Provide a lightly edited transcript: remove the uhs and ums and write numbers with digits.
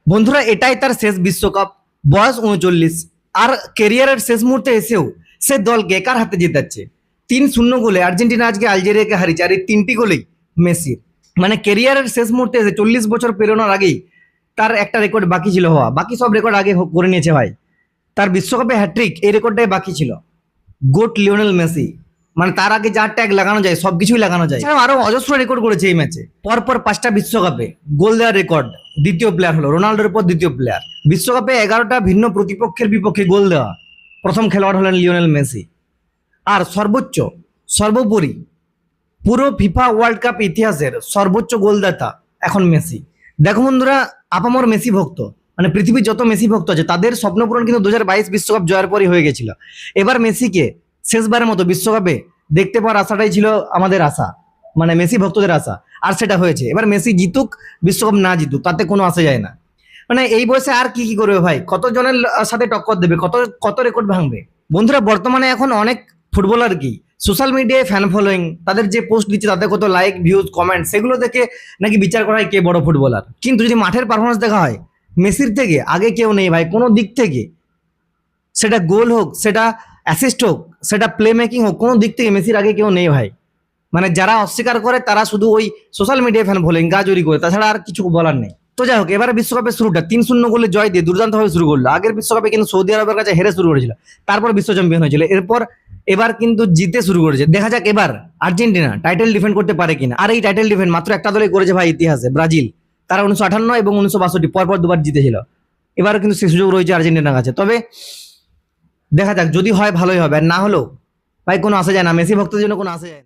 বন্ধুরা, এটাই তার শেষ বিশ্বকাপ। বয়স ৩৯, আর কেরিয়ারের শেষ মুহূর্তে এসেও সে দলকে কার হাতে জেতাচ্ছে। ৩-০ গোলে আর্জেন্টিনা আজকে আলজেরিয়াকে হারিয়েছে, আর এই ৩টি গোলেই মেসির। মানে কেরিয়ারের শেষ মুহূর্তে এসে ৪০ বছর পেরোনোর আগেই তার একটা রেকর্ড বাকি ছিল হওয়া। বাকি সব রেকর্ড আগে করে নিয়েছে ভাই। তার বিশ্বকাপে হ্যাট্রিক, এই রেকর্ডটাই বাকি ছিল। গোট লিওনেল মেসি, মানে তার আগে যা ট্যাগ লাগানো যায় সবকিছুই লাগানো যায়। এছাড়াও আরো অজস্র রেকর্ড করেছে এই ম্যাচে। পরপর 5টা বিশ্বকাপে গোল দেওয়ার রেকর্ড দ্বিতীয় প্লেয়ার হলো, রোনাল্ডোর পর দ্বিতীয় প্লেয়ার। বিশ্বকাপে 11টা ভিন্ন প্রতিপক্ষের বিপক্ষে গোল দেওয়া প্রথম খেলোয়াড় হলেন লিওনেল মেসি। আর সর্বোপরি পুরো ফিফা ওয়ার্ল্ড কাপ ইতিহাসের সর্বোচ্চ গোলদাতা এখন মেসি। দেখো বন্ধুরা, আপামর মেসি ভক্ত, মানে পৃথিবীর যত মেসি ভক্ত আছে তাদের স্বপ্নপূরণ কিন্তু 2022 বিশ্বকাপ জয়ের পরই হয়ে গেছিল। এবার মেসিকে শেষবারের মতো বিশ্বকাপে দেখতে পাওয়ার আশাটাই ছিল আমাদের আশা, মানে মেসি ভক্তদের আশা। আর সেটা হয়েছে। এবার মেসি জিতুক বিশ্বকাপ না জিতুক তাতে কোনো আসে যায় না। মানে এই বয়সে আর কি কি করবে ভাই, কতজনের সাথে টক্কর দেবে, কত কত রেকর্ড ভাঙবে। বন্ধুরা, বর্তমানে এখন অনেক ফুটবলার কি সোশ্যাল মিডিয়ায় ফ্যান ফলোয়িং, তাদের যে পোস্ট দিচ্ছে তাতে কত লাইক ভিউজ কমেন্ট, সেগুলো দেখে নাকি বিচার করা হয় কে বড় ফুটবলার। কিন্তু যদি মাঠের পারফরমেন্স দেখা হয়, মেসির থেকে আগে কেউ নেই ভাই কোনো দিক থেকে। সেটা গোল হোক, সেটা অ্যাসিস্ট হোক, সেটা প্লে মেকিং হোক, কোনো দিক থেকে মেসির আগে কেউ নেই ভাই। মানে যারা অস্বীকার করে তারা শুধু ওই সোশ্যাল মিডিয়া ফ্যান ফলোয়িং গাজরি করে, তাছাড়া আর কিছু বলার নেই। তো যাই হোক, এবারে বিশ্বকাপের শুরুটা ৩-০ গোলে জয় দিয়ে দুর্দান্তভাবে শুরু করলো। আগের বিশ্বকাপে কিন্তু সৌদি আরবের কাছে হেরে শুরু করেছিল, তারপর বিশ্ব চ্যাম্পিয়ন হয়েছিল। এবার কিন্তু জিতে শুরু করেছে। দেখা যাক এবার আর্জেন্টিনা টাইটেল ডিফেন্ড করতে পারে কিনা। আর এই টাইটেল ডিফেন্ড মাত্র একটা দলই করেছে ভাই ইতিহাসে, ব্রাজিল। তারা 1958 এবং 1962 পরপর দুবার জিতেছিল। এবারও কিন্তু সেই সুযোগ রয়েছে আর্জেন্টিনার কাছে। তবে দেখা যাক, যদি হয় ভালোই হবে, আর না হলেও ভাই কোনো আসা যায় না, মেসি ভক্তদের জন্য কোনো আসা যায় না।